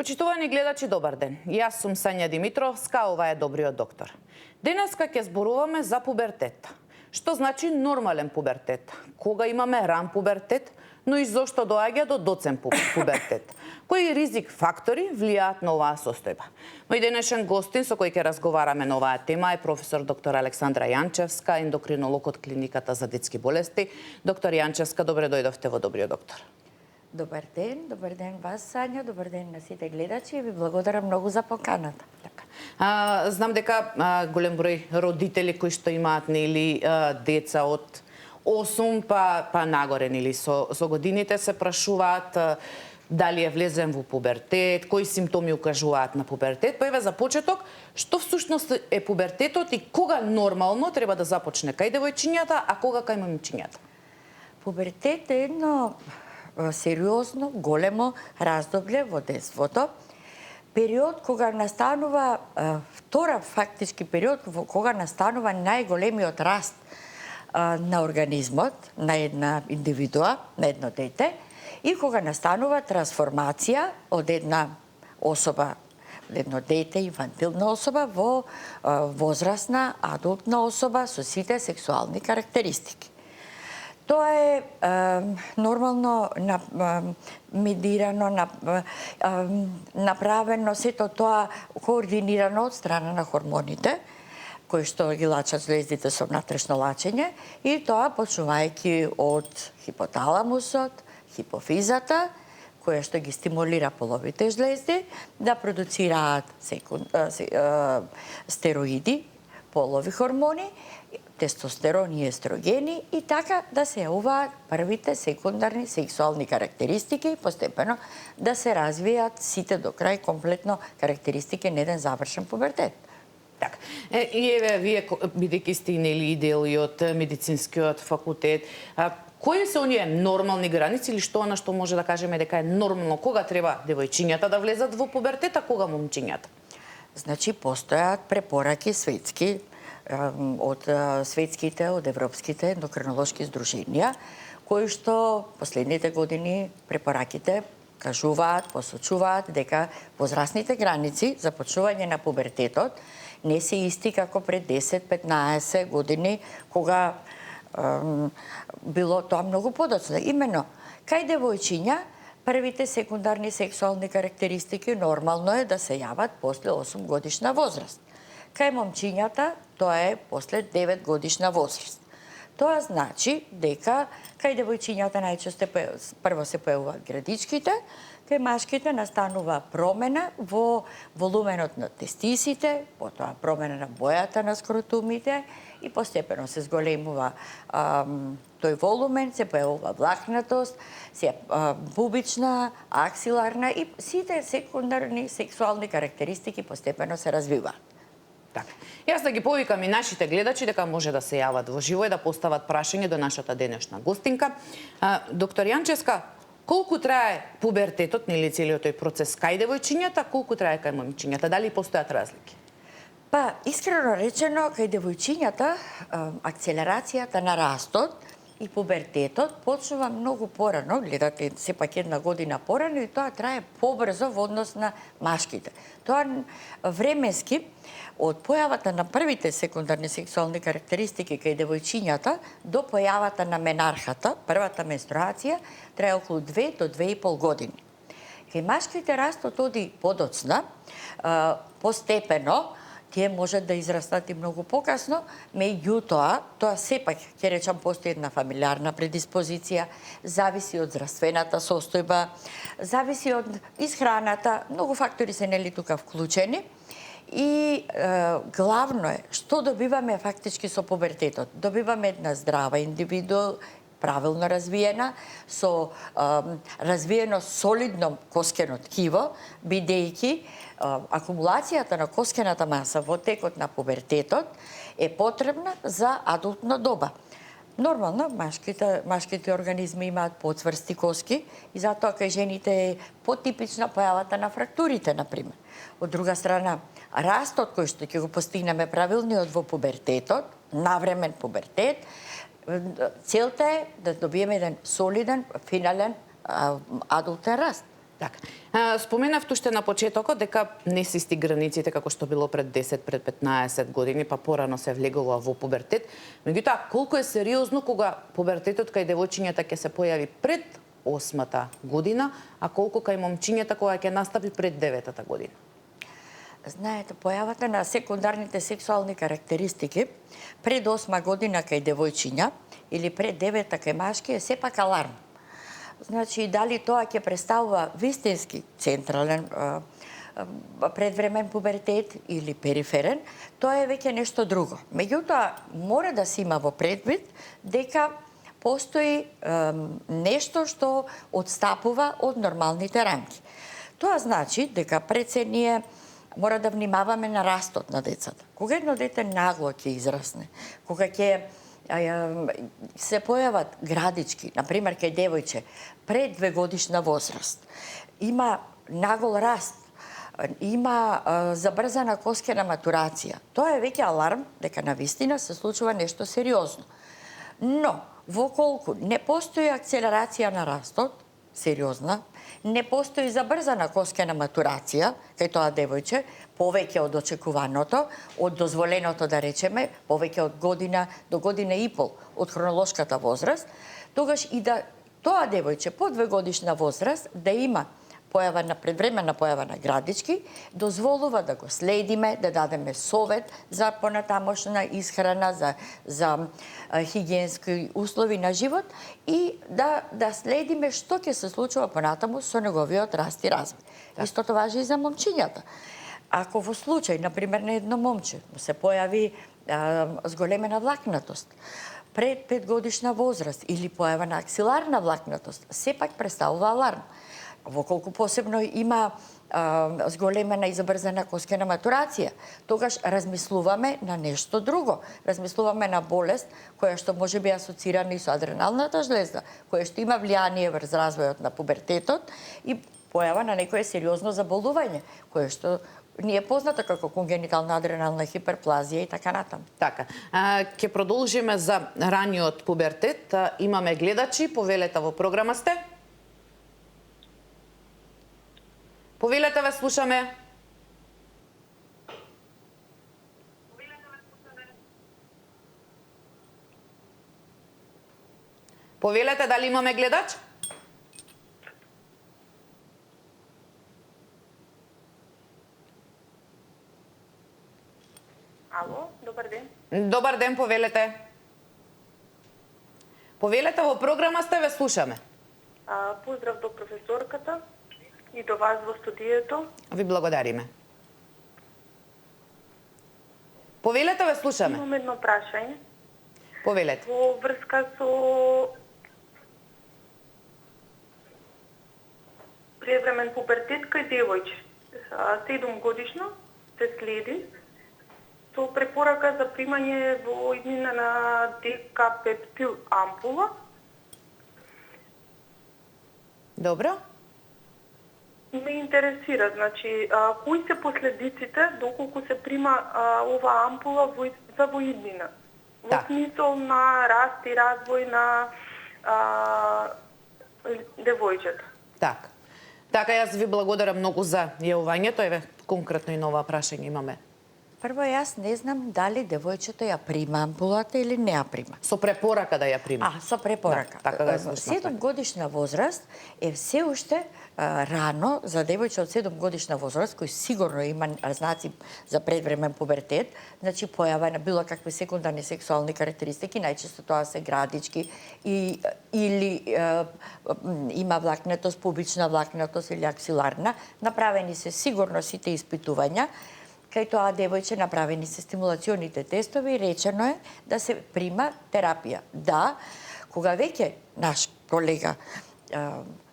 Почитувани гледачи, добар ден. Јас сум Сања Димитровска, ова е Добриот доктор. Денеска ќе зборуваме за пубертет. Што значи нормален пубертет? Кога имаме ран пубертет, но и зошто доаѓа до доцен пубертет? Кои ризик фактори влијаат на оваа состојба? Мој денешен гостин со кој ќе разговараме на оваа тема е професор доктор Александра Јанчевска, ендокринолог од Клиниката за детски болести. Доктор Јанчевска, добре дојдовте во Добриот доктор. Добар ден вас, Сања, добар ден на сите гледачи и ви благодарам многу за поканата. Знам дека голем број родители кои што имаат деца од 8 па нагоре со годините се прашуваат дали е влезен во пубертет, кои симптоми укажуваат на пубертет. Па еве за почеток, што всушност е пубертетот и кога нормално треба да започне кај девојчињата, а кога кај момичињата? Пубертет е едно сериозно, големо раздобле во детството. Период кога настанува, втора фактички период кога настанува најголемиот раст на организмот, на една индивидуа, на едно дете, и кога настанува трансформација од една особа, едно дете, инфантилна особа, во возрастна, адултна особа со сите сексуални карактеристики. Тоа е нормално медирано, направено, сето тоа координирано од страна на хормоните, кои што ги лачат жлездите со внатрешно лачење, и тоа почнувајќи од хипоталамусот, хипофизата, која што ги стимулира половите жлезди да продуцираат стероиди, полови хормони, тестостерон и естрогени, и така да се јавуваат првите секундарни сексуални карактеристики и постепено да се развијат сите до крај комплетно карактеристики на еден завршен пубертет. Така. И еве, вие бидејќи сте и дел и од медицинскиот факултет, кои се оние нормални граници или што што може да кажеме дека е нормално, кога треба девојчињата да влезат во пубертет, а кога момчињата? Значи, постојат препораки светски од светските, од европските ендокринолошки здруженија, кои што последните години препораките кажуваат, посочуваат дека возрастните граници за почнување на пубертетот не се исти како пред 10-15 години, кога било тоа многу подоцна. Имено, кај девојчиња, првите секундарни сексуални карактеристики нормално е да се јават после 8 годишна возраст. Кај момчињата тоа е после 9 годишна возраст. Тоа значи дека кај девојчињата најчесто прво се појавуваат градичките, кај машките настанува промена во волуменот на тестисите, потоа промена на бојата на скротумите и постепено се зголемува тој волумен, се појавува влакнатост, се бубична, аксиларна и сите секундарни сексуални карактеристики постепено се развиваат. Така. Јас да ги повикам и нашите гледачи дека може да се јават во живо и да постават прашање до нашата денешна гостинка. Доктор Јанчевска, колку трае пубертетот, нели целиот тој процес кај девојчињата, колку трае кај момичињата? Дали постојат разлики? Па, искрено речено, кај девојчињата акцелерацијата на растот и пубертетот почнува многу порано, гледате сепак една година порано, и тоа трае побрзо во однос на машките. Тоа временски од појавата на првите секундарни сексуални карактеристики кај девојчињата до појавата на менархата, првата менструација, трае околу 2 до 2,5 години. Кај машките растот оди подоцна, постепено, тие можат да израстат и многу покасно, меѓутоа, тоа сепак, ќе речам, постои една фамилиарна предиспозиција, зависи од здравствената состојба, зависи од исхраната, многу фактори се нели тука вклучени. И главно е, што добиваме фактички со пубертетот? Добиваме една здрава индивидуа, правилно развиена, со развиено солидно коскено ткиво, бидејќи акумулацијата на коскената маса во текот на пубертетот е потребна за адултно доба. Нормално, машките организми имаат поцврсти коски и затоа кај жените е потипична појавата на фрактурите, например. Од друга страна, растот кој што ќе го постигнеме правилниот во пубертетот, навремен пубертет, целта е да добиеме еден солиден, финален адултен раст. Така. Споменавте уште на почетокот дека не се исти границите како што било пред 10, пред 15 години, па порано се влегува во пубертет. Меѓутоа, колку е сериозно кога пубертетот кај девојчињата ќе се појави пред 8-та година, а колку кај момчињата кога ќе настапи пред 9-та година? Знаете, појавата на секундарните сексуални карактеристики пред 8 година кај девојчиња или пред 9-та кај машки е сепак аларм. Значи, дали тоа ќе представува вистински централен предвремен пубертет или периферен, тоа е веќе нешто друго. Меѓутоа, мора да се има во предвид дека постои нешто што одстапува од нормалните рамки. Тоа значи дека пред се ние мора да внимаваме на растот на децата. Кога едно дете нагло ќе израсне, кога ќе се појават градички, например кај девојче, пред 2-годишна возраст, има нагол раст, има забрзана коскена матурација. Тоа е веќе аларм дека навистина се случува нешто сериозно. Но, воколку не постои акцелерација на растот, сериозна, не постои забрзана коскена матурација, кај тоа девојче, повеќе од очекуваното, од дозволеното да речеме, повеќе од година до година и пол од хронолошката возраст, тогаш и да тоа девојче по 2-годишна возраст да има појава на предвременна појава на градички, дозволува да го следиме, да дадеме совет за понатамошна исхрана, за хигиенски услови на живот и да следиме што ќе се случува понатаму со неговиот раст и развој. Истото важи и за момчињата. Ако во случај, например, на едно момче се појави зголемена влакнатост, пред 5-годишна возраст или појава на аксиларна влакнатост, сепак представува аларм. Воколку посебно има зголемена и забрзана коскена матурација, тогаш размислуваме на нешто друго. Размислуваме на болест која што може би асоцирана и со адреналната жлезда, која што има влијание врз развојот на пубертетот и појава на некое сериозно заболување, кое што ни е познато како конгенитална адренална хиперплазија и така натаму. Така, ќе продолжиме за раниот пубертет. Имаме гледачи, повелете во програма сте. Повелете, ве слушаме. Повелете, дали имаме гледач? Ало, добар ден. Добар ден, повелете. Повелете, во програма сте, ве слушаме. Поздрав до професорката и до вас во студието. Ви благодариме. Повелете, ве слушаме. Имам едно прашање. Повелете. Во врска со превремен пубертет кај девојче. 7 годишно се следи со препорака за примање во иднина на декапептил ампула. Добро. Ме интересира, значи, кои се последиците доколку се прима оваа ампула за во иднина? Во Так. смисол на раст и развој на девојчето. Така. Така, јас ви благодарам многу за јавувањето. Еве, конкретно и нова прашање имаме. Прво, јас не знам дали девојчето ја прима ампулата или не ја прима. Со препорака да ја прима. Со препорака. Да, така го слушнавме. 7-годишна возраст е се уште рано за девојче од 7-годишна возраст, кој сигурно има знаци за предвремен пубертет, значи појава на било какви секундарни сексуални карактеристики, најчесто тоа се градички или има влакнатост, пубична влакнатост или аксиларна. Направени се сигурно сите испитувања. Кај тоа девојче направени се стимулационите тестови и речено е да се прима терапија. Да, кога веќе наш колега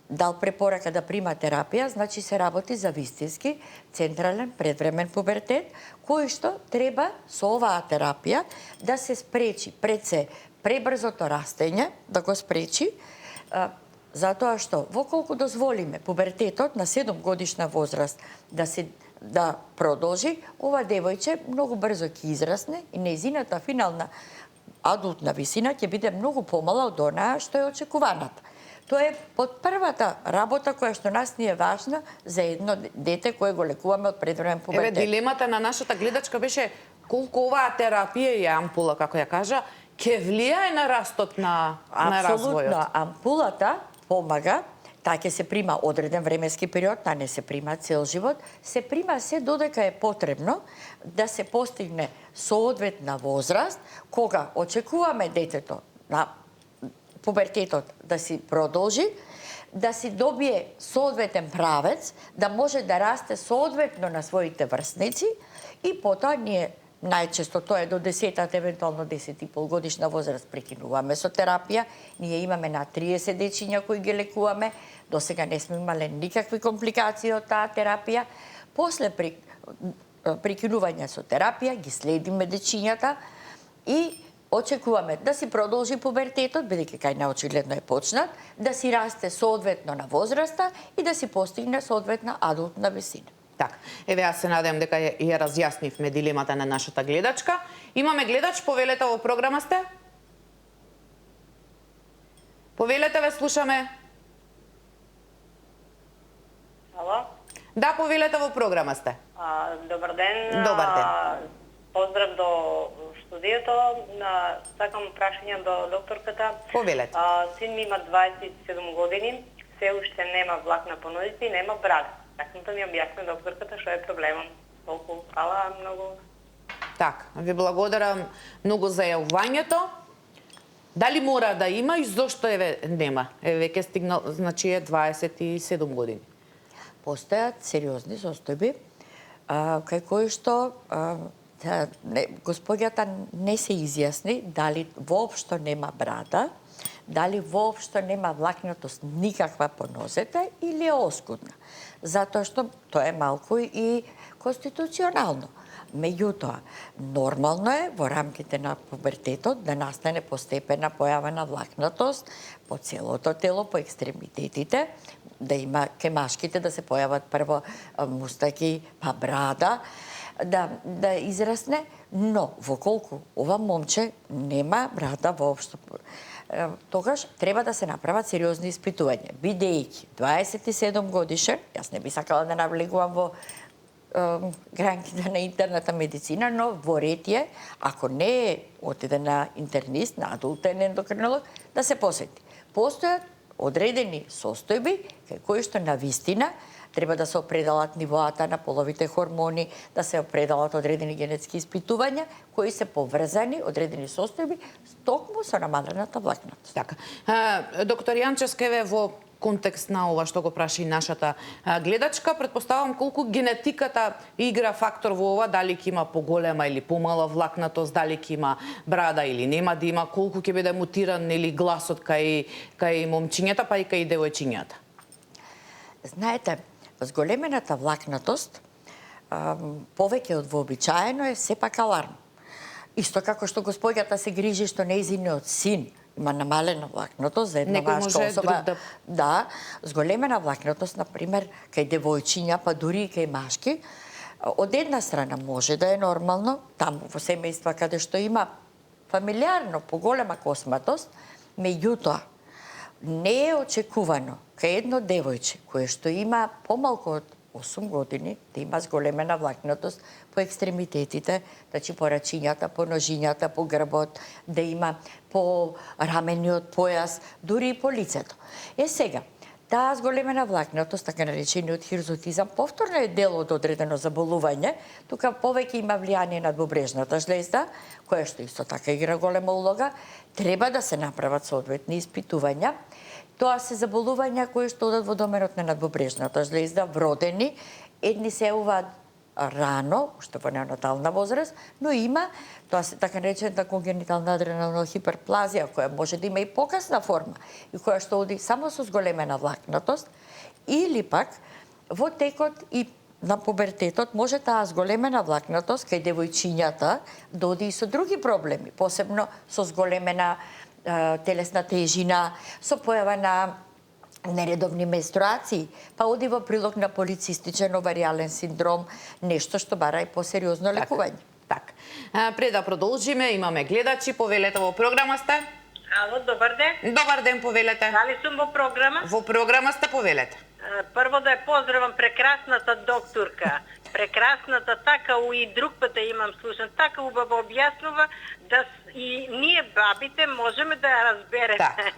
дал препорака да прима терапија, значи се работи за вистински централен предвремен пубертет, кој што треба со оваа терапија да се спречи пред се пребрзото растење, да го спречи, затоа што воколку дозволиме пубертетот на 7-годишна возраст да продолжи, ова девојче многу брзо ќе израсне и нејзината финална адултна висина ќе биде многу помала од онаа што е очекуваната. Тоа е под првата работа која што нас ни е важна за едно дете кое го лекуваме од предвремен Еве, пубертет. дилемата на нашата гледачка беше колку оваа терапија и ампула, како ја кажа, ќе влијае на растот на развојот. Апсолутно, ампулата помага. Таа ќе се прима одреден временски период, таа не се прима цел живот, се прима се додека е потребно да се постигне соодветна возраст, кога очекуваме детето на пубертетот да си продолжи, да си добие соодветен правец, да може да расте соодветно на своите врсници и потоа ние најчесто тоа е до 10-та, евентуално 10,5 годишна возраст прекинуваме со терапија. Ние имаме на 30 дечиња кои ги лекуваме. До сега не сме имале никакви компликации од таа терапија. После прекинување со терапија ги следиме дечињата и очекуваме да си продолжи пубертетот, бидејќи кај неочигледно е почнат, да си расте соодветно на возраста и да си постигне соодветна адултна висина. Така, еве јас се надевам дека ја разјаснивме дилемата на нашата гледачка. Имаме гледач, повелете во програма сте? Повелете, ве слушаме. Ало? Да, повелете, во програма сте. Добар ден. Добар ден. Поздрав до студиото. Сакам прашање до докторката. Повелете. Син ми има 27 години, се уште нема влакна по нозите и нема брада. Сакам да ми објасни докторката што е проблемот. Толку фала многу. Така, ви благодарам многу за јавувањето. Дали мора да има и зошто еве нема? Еве веќе стигнал, значи е 27 години. Постојат сериозни состојби кај кои што господјата не се изјасни дали воопшто нема брада, дали воопшто нема влакнатост никаква по нозете или е оскудна. Затоа што тоа е малку и конституционално. Меѓутоа, нормално е во рамките на пубертетот да настане постепена појава на влакнатост по целото тело, по екстремитетите, да има ке машките да се појават прво мустаки, па брада, да израсне, но воколку ова момче нема брада воопшто, тогаш треба да се направат сериозни испитувања. Бидејќи 27 годишен, јас не би сакала да навлегувам во границите на интерната медицина, но во ред е, ако не е отиде на интернист, на адултен ендокринолог, да се посети. Постојат одредени состојби кај кои што на вистина треба да се определат нивоата на половите хормони, да се определат одредени генетски испитувања кои се поврзани одредени состојби токму со намалената влакнатост. Така. Доктор Јанчевска, еве во контекст на ова што го праша и нашата гледачка, претпоставам колку генетиката игра фактор во ова, дали ќе има поголема или помала влакнатост, дали ќе има брада или нема да има, колку ќе биде мутиран или гласот кај момчињата, па и кај девојчињата. Знаете, зголемената влакнатост повеќе од вообичаено е сепак аларм. Исто како што господјата се грижи што нејзиниот син има намалена влакнатост за една машка особа. Да, зголемена влакнатост, например, кај девојчиња, па дури и кај машки, од една страна може да е нормално, таму во семејства каде што има фамилиарно поголема косматост, меѓутоа, не е очекувано кај едно девојче кое што има помалку од 8 години да има зголемена влакнатост по екстремитетите, значи по рачињата, по ножињата, по грбот, да има по рамениот појас, дури и по лицето. Сега, таа зголемена влакнатост, така наречениот хирзотизам, повторно е дел од одредено заболување, тука повеќе има влијание на надбрежната жлезда, која што исто така игра голема улога, треба да се направат соодветни испитувања. Тоа се заболувања кои што одат во доменот на надбрежната жлезда, вродени, едни се јавуваат рано, уште во неонатална возраст, но има тоа се така наречената конгенитална адренална хиперплазија, која може да има и покасна форма и која што оди само со зголемена влакнатост, или пак во текот и на пубертетот може таа зголемена влакнатост кај девојчињата да оди и со други проблеми, посебно со зголемена телесна тежина, со појава на нередовни менструации, па оди во прилог на полицистичен оваријален синдром, нешто што бара и посериозно лекување. Так. Пред да продолжиме, имаме гледачи, повелете во програма сте. Ало, добар ден. Добар ден, повелете. Дали сум во програма? Во програма сте, повелете. Прво да ја поздравам прекрасната докторка. Прекрасната, така и друг пат имам слушан, така убаво објаснува да и ние бабите можеме да ја разбереме. Так.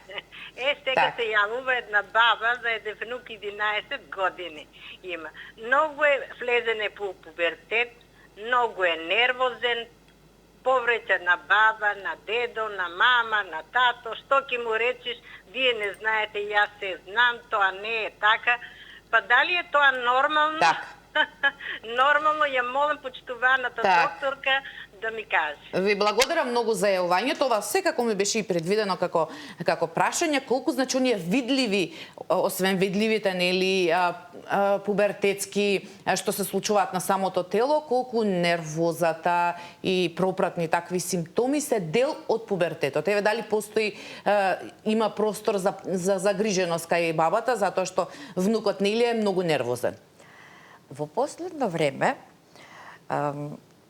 Сега се јавува една баба за еден внук 11 години има. Многу е влезене по пубертет, многу е нервозен, повреќа на баба, на дедо, на мама, на тато, што ќе му речиш, вие не знаете, јас се знам, тоа не е така. Па дали е тоа нормално? Так. Нормално, ја молам почитуваната докторка да ми каже. Ви благодарам многу за јавувањето. Ова секако ми беше и предвидено како прашање, колку значи оние видливи, освен видливите нели пубертетски што се случуваат на самото тело, колку нервозата и пропратни такви симптоми се дел од пубертетот. Еве дали постои има простор за загриженост кај бабата затоа што внукот нели е многу нервозен. Во последно време,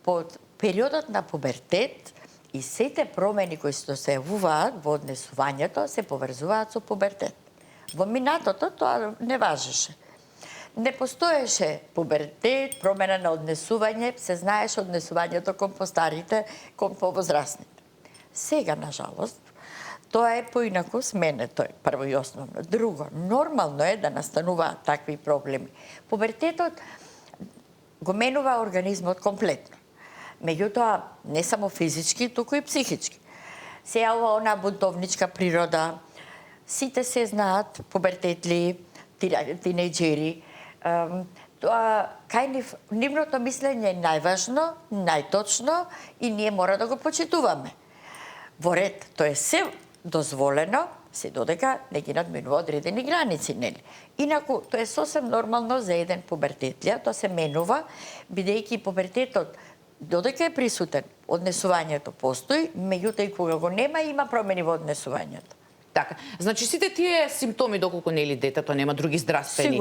под периодот на пубертет и сите промени кои што се јавуваат во однесувањето се поврзуваат со пубертет. Во минатото тоа не важеше. Не постоеше пубертет, промена на однесување, се знаеше однесувањето кон постарите, кон повозрастните. Сега, на жалост, тоа е поинаку сменето, прво и основно. Друго, нормално е да настануваат такви проблеми. Пубертетот го менува организмот комплетно. Меѓутоа, не само физички, туку и психички. Се јавува она бунтовничка природа, сите се знаат, пубертетли, тинејџери. Тоа, кај нивното мислење е најважно, најточно и ние мора да го почитуваме. Во ред, тоа е се дозволено, се додека не ги надминува одредени граници, нели? Инаку, тоа е сосем нормално за еден пубертетлија, тоа се менува, бидејќи пубертетот додека е присутен, однесувањето постои, меѓутоа и кога го нема, има промени во однесувањето. Така, значи сите тие симптоми доколку нели детето нема други здравствени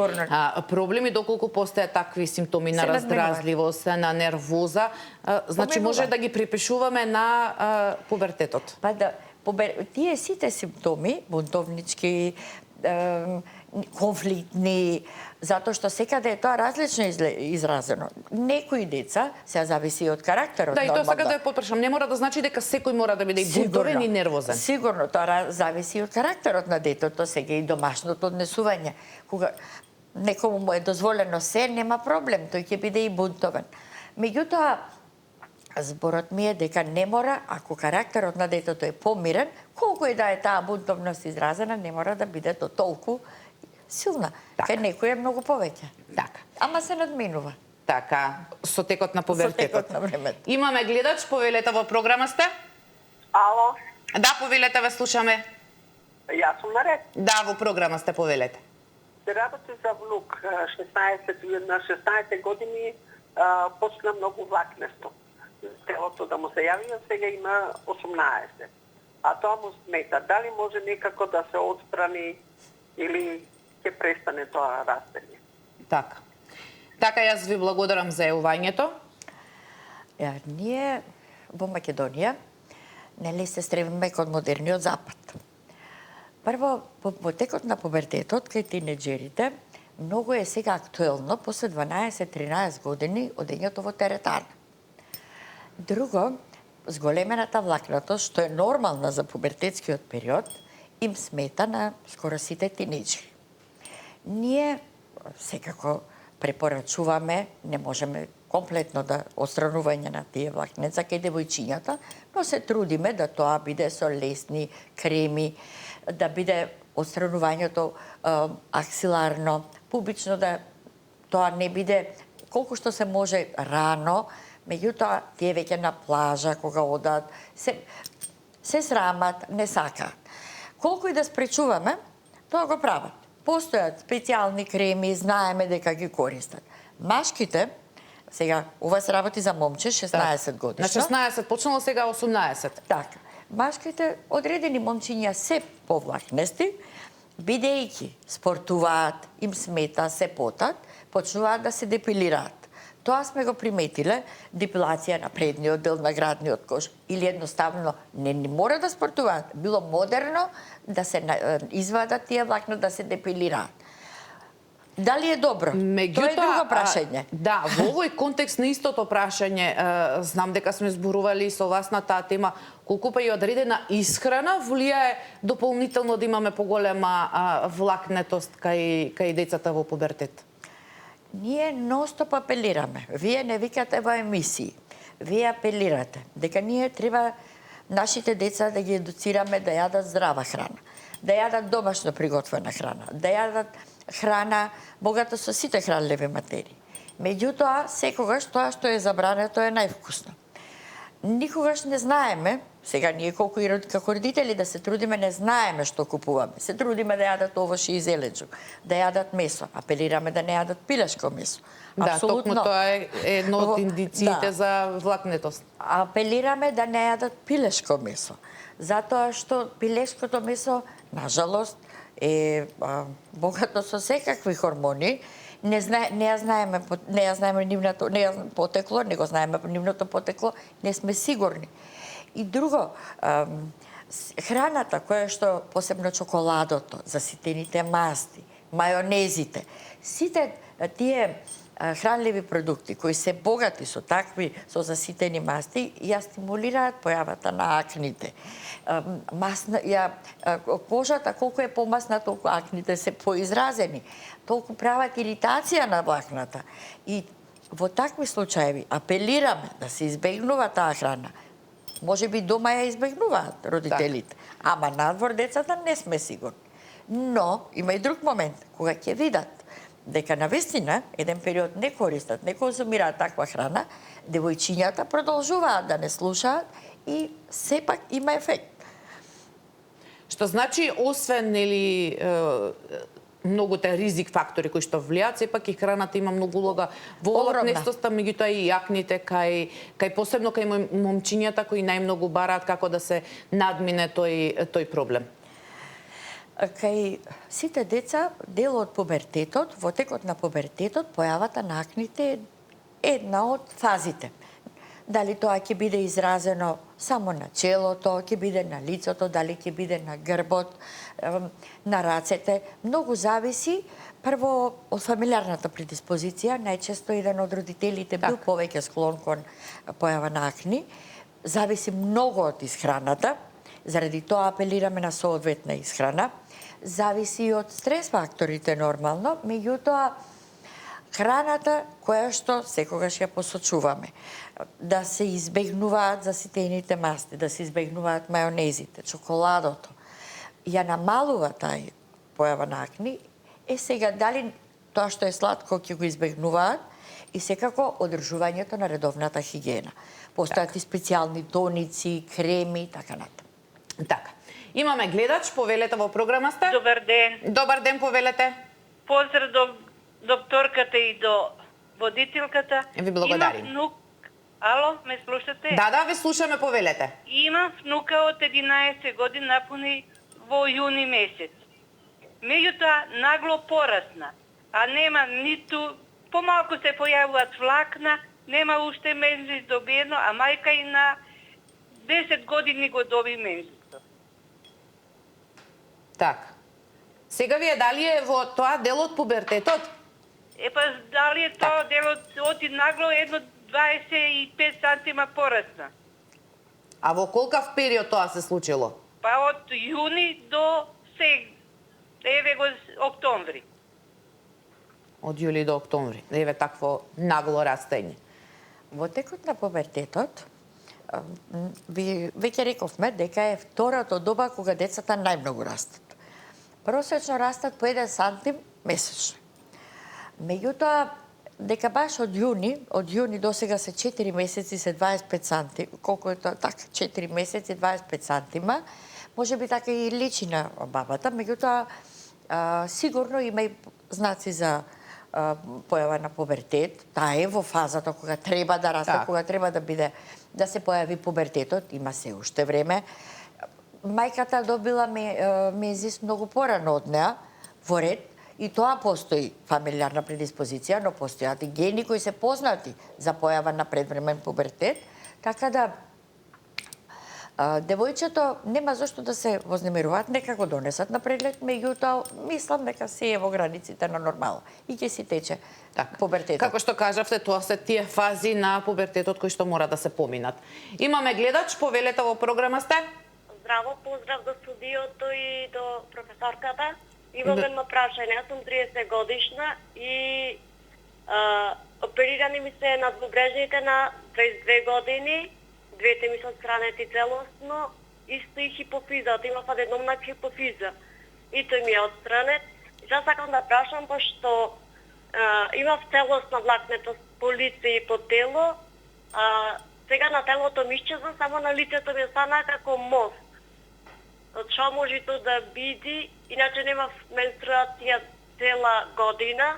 проблеми, доколку постојат такви симптоми на раздразливост, на нервоза, значи може да ги припишуваме на пубертетот. Па да, тие сите симптоми, бунтовнички, конфликтни, затоа што секаде е тоа различно изразено. Некои деца се зависи од карактерот. Да, и тоа сакам да ја потпрашам, не мора да значи дека секој мора да биде и бунтовен и нервозен. Сигурно, тоа зависи од карактерот на детето, сега и домашното однесување. Кога некому му е дозволено се, нема проблем, тој ќе биде и бунтовен. Меѓутоа, зборот ми е дека не мора, ако карактерот на детето е помирен, колку и да е таа бунтовност изразена, не мора да биде до толку силна. Кај некој е многу повеќе. Така. Ама се надминува. Така, со текот на пубертетот. Со текот на времето. Имаме гледач, повелете во програма сте? Ало? Да, повелете, ве слушаме. Јас сум наред. Да, во програма сте, повелете. Се работи за внук, 16 години, почна многу влакнесто. Телото да му се јави, сега има 18. А тоа му смета. Дали може некако да се отстрани или ќе престане тоа растење? Така. Така, јас ви благодарам за јавувањето. Ние во Македонија нели се стремиме кон модерниот запад. Прво, во текот на пубертетот, кај тинеџерите, многу е сега актуелно, после 12-13 години, одењето во теретана. Друго, зголемената влакнатост, што е нормална за пубертетскиот период, им смета на скоро сите тинеџери. Ние секако препорачуваме, не можеме комплетно да отстранување на тие влакнеца кај девојчињата, но се трудиме да тоа биде со лесни креми, да биде отстранувањето аксиларно, пубично, да тоа не биде колку што се може рано, меѓутоа тие веќе на плажа кога одат се срамат, не сакаат. Колку и да спречуваме, тоа го прават. Постојат специјални креми, знаеме дека ги користат. Машките, сега, ова се работи за момче, 16 годишно. На 16, почнало сега 18. Така. Машките, одредени момчиња се повлакнести, бидејќи спортуваат, им смета, се потат, почнуваат да се депилираат. Тоа сме го приметиле, депилација на предниот дел на градниот кош, или едноставно не мора да спортуваат. Било модерно да се извадат тие влакна, да се депилираат. Дали е добро? Тоа е друго прашање. Да, во овој контекст на истото прашање, знам дека сме зборували со вас на таа тема, колку па и одредена исхрана влијае дополнително да имаме поголема влакнетост кај децата во пубертет? Ние ностоп апелираме. Вие не викате во емисии. Вие апелирате дека ние треба нашите деца да ги едуцираме да јадат здрава храна, да јадат домашно приготвена храна, да јадат храна богата со сите хранливи материи. Меѓутоа, секогаш тоа што е забрането е највкусно. Никогаш не знаеме, сега ние колку и како родители да се трудиме, не знаеме што купуваме. Се трудиме да јадат овошје и зеленчук, да јадат месо, апелираме да не јадат пилешко месо. Да, токму тоа е едно од индициите за влакнетост. Апелираме да не јадат пилешко месо, затоа што пилешкото месо, нажалост, е богато со секакви хормони. Не ја знаеме нивното потекло, не го знаеме нивното потекло, не сме сигурни. И друго, храната која што посебно чоколадото, заситените масти, мајонезите, сите тие хранливи продукти кои се богати со такви со заситени масти ја стимулираат појавата на акните. Кожата колку е помасна, толку акните се поизразени, толку прават иритација на влакната. И во такви случаи апелираме да се избегнува таа храна. Може би дома ја избегнуваат родителите, ама надвор децата не сме сигурни. Но има и друг момент, кога ќе видат дека навистина еден период не користат, не конзумираат таква храна, девојчињата продолжуваат да не слушаат и сепак има ефект. Што значи, освен многуте ризик фактори кои што влијаат, сепак и храната има многу улога во влакнестоста, меѓутоа и јакните кај посебно кај момчињата кои најмногу бараат како да се надмине тој проблем. Кај сите деца, дел од пубертетот, во текот на пубертетот, појавата на акните е една од фазите. Дали тоа ќе биде изразено само на челото, ќе биде на лицото, дали ќе биде на грбот, на рацете. Многу зависи, прво, од фамилиарната предиспозиција. Најчесто еден од родителите бил повеќе склон кон појава на акни. Зависи многу од исхраната, заради тоа апелираме на соодветна исхрана. Зависи и од стрес факторите нормално, меѓутоа храната која што секогаш ја посочуваме. Да се избегнуваат заситените масти, да се избегнуваат мајонезите, чоколадото. Ја намалува тај појава на акни. Сега дали тоа што е сладко ќе го избегнуваат и секако одржувањето на редовната хигиена. Постојат и специјални тоници, креми, така натаму. Така. Имаме гледач, повелете во програма сте. Добар ден. Добар ден, повелете. Поздрав до докторката и до водителката. Ви благодарим. Имам внук. Ало, ме слушате? Да, ви слушаме, повелете. Имам внука од 11 години, напуни во јуни месец. Меѓутоа нагло порасна, а нема ниту, помалку се појавуваат влакна, нема уште мензис добиено, а мајка и на 10 години го доби мензисот. Така. Сега вие дали е во тоа дел од пубертетот? Па дали е тоа делот оти нагло едно 25 сантима порасна. А во колкав период тоа се случило? Па од јуни до сега, еве го октомври. Од јули до октомври. Еве такво нагло растење. Во текот на пубертетот, веќе рековме дека е второто доба кога децата најмногу растат. Просечно растат по 1 сантим месечно. Меѓутоа, дека баш од јуни до сега се 4 месеци се 25 сантим, колку е тоа, така, 4 месеци 25 сантима, може би така и личи на бабата, меѓутоа сигурно има и знаци за појава на пубертет. Таа е во фазата кога треба да расте, кога треба да се појави пубертетот, има се уште време. Мајката добила мензис многу порано од неа, во ред, и тоа постои фамилиарна предиспозиција, но постојат и гени кои се познати за појава на предвремен пубертет, така да девојчето нема зашто да се вознемируваат, нека го донесат на преглед, меѓутоа мислам дека се е во границите на нормално и ќе си тече пубертетот. Како што кажавте, тоа се тие фази на пубертетот кои што мора да се поминат. Имаме гледач, повелете во програма сте? Здраво, поздрав до студиото и до професорката. Имам едно прашање. Јас сум 30 годишна и оперирани ми се надвобрежните на 22 години. Двете ми се отстранети целосно, исто и хипофиза, имав аденомна хипофиза. И тој ми е отстранет. И сега сакам да прашам, пошто имав целосна влакнетост по лице и по тело, сега на телото ми исчезна, само на лицето ми стана како мост. Што може тоа да биде, иначе немав менструација цела година,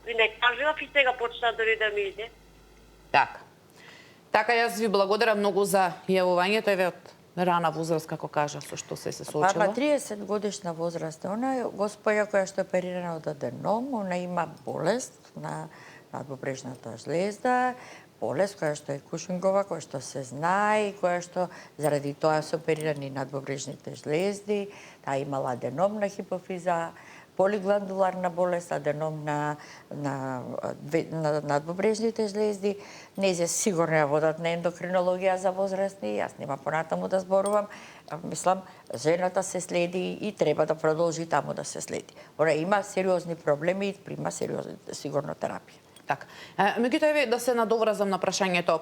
и не кажував и сега почна дори да ми иде. Така, јас ви благодарам многу за јавувањето, еве од рана возраст, како кажа, со што се соочила. Па, 30 годишна возраст, она е госпоја која што е оперирана од аденом, она има болест на надбобрежната жлезда, болест која што е Кушингова, која што се знае, која што заради тоа се оперирани надбобрежните жлезди, таа имала аденомна хипофиза, полигландуларна болест, аденом на надбобрежните жлезди. Незе сигурно ја водат на ендокринологија за возрастни, јас нема понатаму да зборувам. Мислам, жената се следи и треба да продолжи таму да се следи. Она има сериозни проблеми и прима сериозна сигурно терапија. Така. Меѓутоа, еве да се надовразам на прашањето.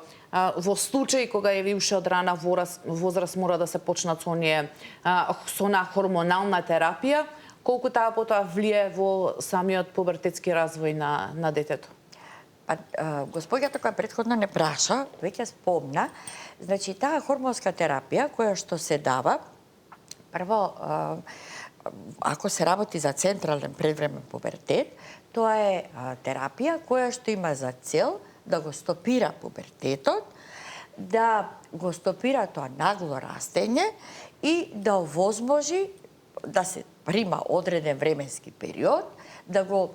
Во случај кога е уште од рана возраст мора да се почнат со она хормонална терапија, колку таа потоа влие во самиот пубертетски развој на детето? Па, господјата која претходно не праша, веќе спомна, значи таа хормонска терапија која што се дава, прво, ако се работи за централен предвремен пубертет, тоа е терапија која што има за цел да го стопира пубертетот, да го стопира тоа нагло растење и да овозможи да се прима одреден временски период, да го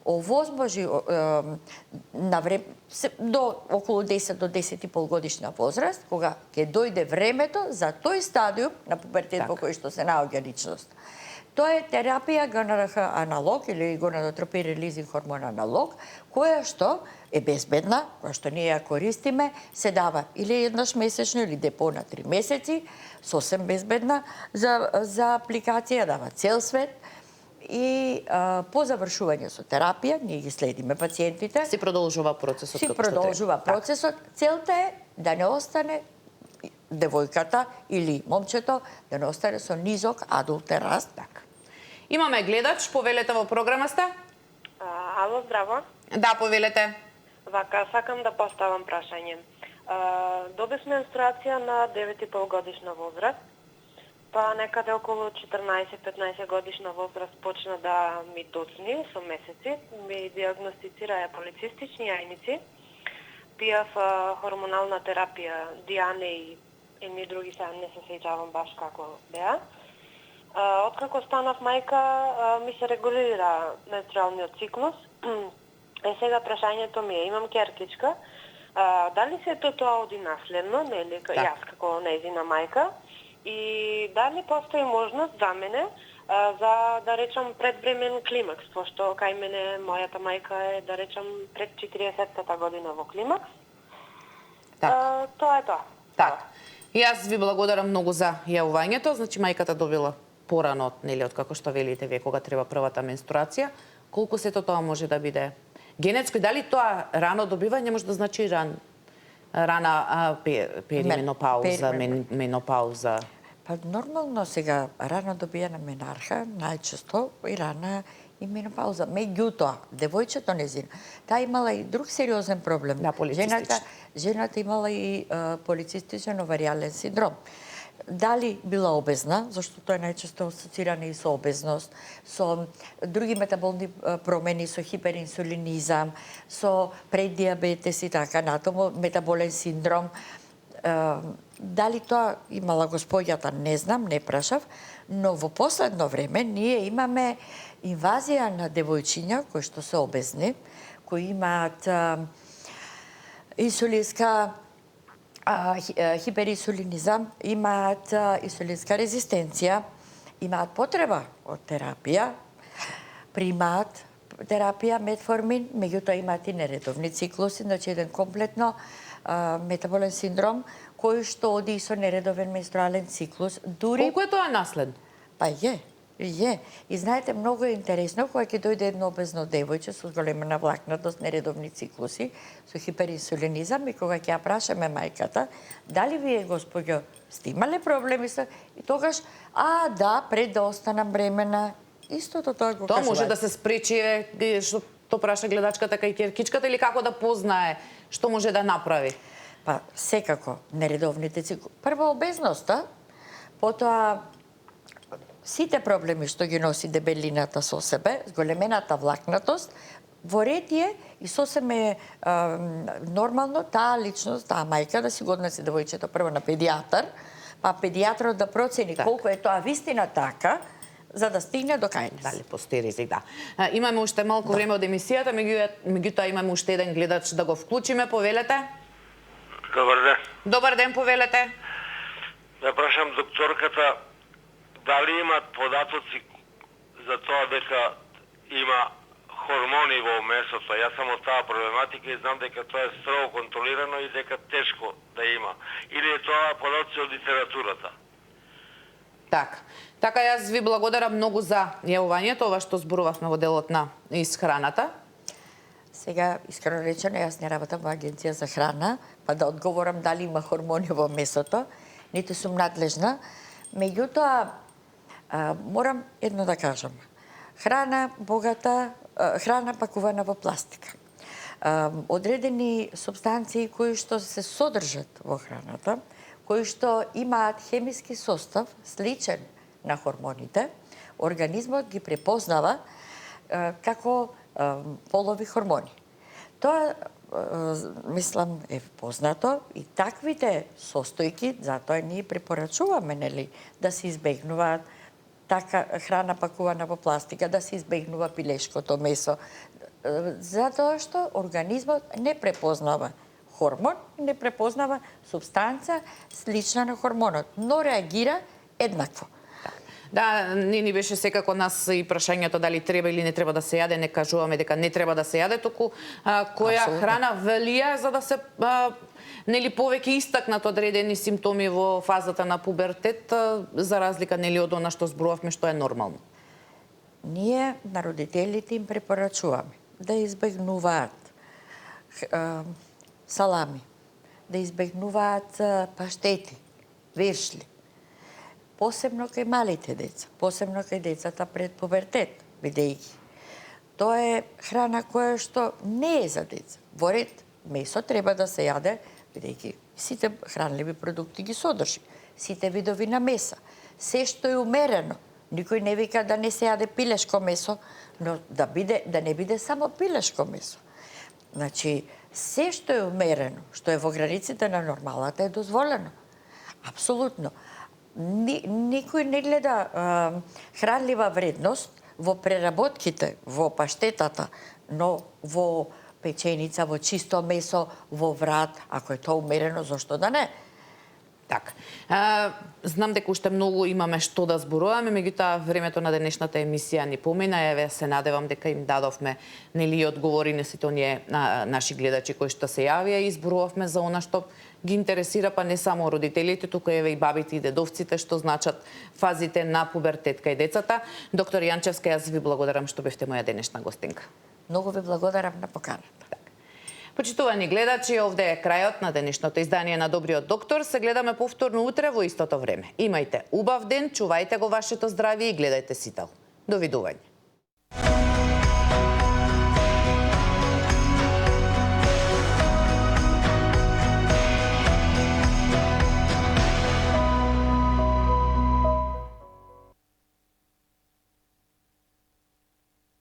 овозможи до околу 10 до 10,5 годишна возраст, кога ќе дојде времето за тој стадиум на пубертет во кој што се наоѓа личност. Тоа е терапија ГНРХ аналог или гонадотропин релизинг хормон аналог, која што е безбедна, која што ние ја користиме, се дава или еднаш месечно или депо на 3 месеци, сосем безбедна за апликација, дава цел свет. И по завршување со терапија, ние ги следиме пациентите. Си продолжува процесот. Си продолжува процесот. Целта е да не остане девојката или момчето, да не остане со низок адултен раст. Имаме гледач, повелете во програма сте? Ало, здраво. Да, повелете. Вака, сакам да поставам прашање. Добив менструација на 9,5 годишна возраст, па некаде околу 14-15 годишна возраст почна да ми доцни со месеци. Ми диагностицираа полицистични јајници. Пијав хормонална терапија, диане и едни други, сега не се сеќавам баш како беа. Откако станав мајка, ми се регулира менструалниот циклус. Сега прашањето ми е, имам керкичка, дали се тоа оди наследно, нели, јас како нејзина мајка, и дали постои можност за мене за, да речам, предвремен климакс, пошто кај мене мојата мајка е, да речам, пред 40-та година во климакс. Тоа е тоа. Така. Јас ви благодарам многу за јавувањето. Значи, мајката добила порано, нели, од како што велите вие, кога треба првата менструација. Колку сето тоа може да биде генетско и дали тоа рано добивање може да значи рана перименопауза, менопауза? Па нормално сега рано добиена менарха, најчесто и рана и менопауза. Меѓутоа, девојчето незина, таа имала и друг сериозен проблем. Да, полицистичен. Жената имала и полицистичен оваријален синдром. Дали била обезна, зашто тоа е најчесто асоцирано и со обезност, со други метаболни промени, со хиперинсулинизам, со преддиабетес и така натаму, метаболен синдром. Дали тоа имала господјата, не знам, не прашав, но во последно време ние имаме инвазија на девојчиња кои што се обезни, кои имаат инсулинска хиперинсулинизам, имаат инсулинска резистенција, имаат потреба од терапија, примаат терапија метформин, меѓутоа имаат и нередовни циклуси, значи еден комплетно метаболен синдром кој што оди со нередовен менструален циклус. Дури Колку е тоа наследно? па е. И знаете, многу е интересно кога ќе дојде едно обезно девојче со зголемена влакнатост, нередовни циклуси, со хиперинсулинизам, и кога ќе ја прашаме мајката, дали вие, господјо, сте имале проблеми со... И тогаш, да, пред да останам бремена, истото тоа го Тоа кажуваат. може да се спречи, што то праша гледачката кај керкичката, или како да познае што може да направи? Па, секако, нередовните циклуси. Прво, обезноста, потоа сите проблеми што ги носи дебелината со себе, зголемената влакнатост, во ред е и сосем е нормално таа личност, таа мајка да си го однесе девојчето прво на педијатар, па педијатрот да процени колку е тоа вистина така, за да стигне до кај нас. Дали постои ризик, да. Имаме уште малку време од емисијата, меѓутоа имаме уште еден гледач да го вклучиме, повелете. Добар ден. Добар ден, повелете. Да прашам докторката дали имат податоци за тоа дека има хормони во месото. Јас сам од таа проблематика и знам дека тоа е строго контролирано и дека тешко да има. Или е тоа податоци од литературата? Така, јас ви благодарам многу за јавувањето, ова што зборувавме во делот на исхраната. Сега, искрено речено, јас не работам во агенција за храна, па да одговорам дали има хормони во месото, ниту сум надлежна. Меѓутоа, морам едно да кажам. Храна богата, храна пакувана во пластика. Одредени субстанции кои што се содржат во храната, кои што имаат хемиски состав сличен на хормоните, организмот ги препознава како полови хормони. Тоа, мислам, е познато и таквите состојки, затоа ние препорачуваме, нели, да се избегнуваат така храна пакувана во пластика, да се избегнува пилешкото месо, затоа што организмот не препознава хормон, не препознава субстанца слична на хормонот, но реагира еднакво. Да, не ни беше секако нас и прашањето дали треба или не треба да се јаде, не кажуваме дека не треба да се јаде, туку која храна велија за да се нели повеќе истакнат одредени симптоми во фазата на пубертет, за разлика нели од она што зборувавме што е нормално. Ние на родителите им препорачуваме да избегнуваат салами, да избегнуваат паштети, вершли, посебно кај малите деца, посебно кај децата пред пубертет, бидејќи тоа е храна која што не е за деца. Во ред, месо треба да се јаде, бидејќи сите хранливи продукти ги содржи, сите видови на меса, се што е умерено. Никој не вика да не се јаде пилешко месо, но да не биде само пилешко месо. Значи, се што е умерено, што е во границите на нормалата е дозволено. Апсолутно. Никој не гледа хранлива вредност во преработките, во паштетата, но во печеница, во чисто месо, во врат, ако е тоа умерено, зошто да не? Така. Знам дека уште многу имаме што да зборуваме, меѓутоа времето на денешната емисија ни помина. Еве се надевам дека им дадовме нели одговори на сите оние наши гледачи кои што се јавија и зборувавме за она што ги интересира, па не само родителите, туку еве и бабите и дедовците, што значат фазите на пубертет кај децата. Доктор Јанчевска, јас ви благодарам што бевте моја денешна гостинка. Многу ви благодарам на поканата. Почитувани гледачи, овде е крајот на денешното издание на Добриот доктор. Се гледаме повторно утре во истото време. Имајте убав ден, чувајте го вашето здравје и гледајте сител. Довидување.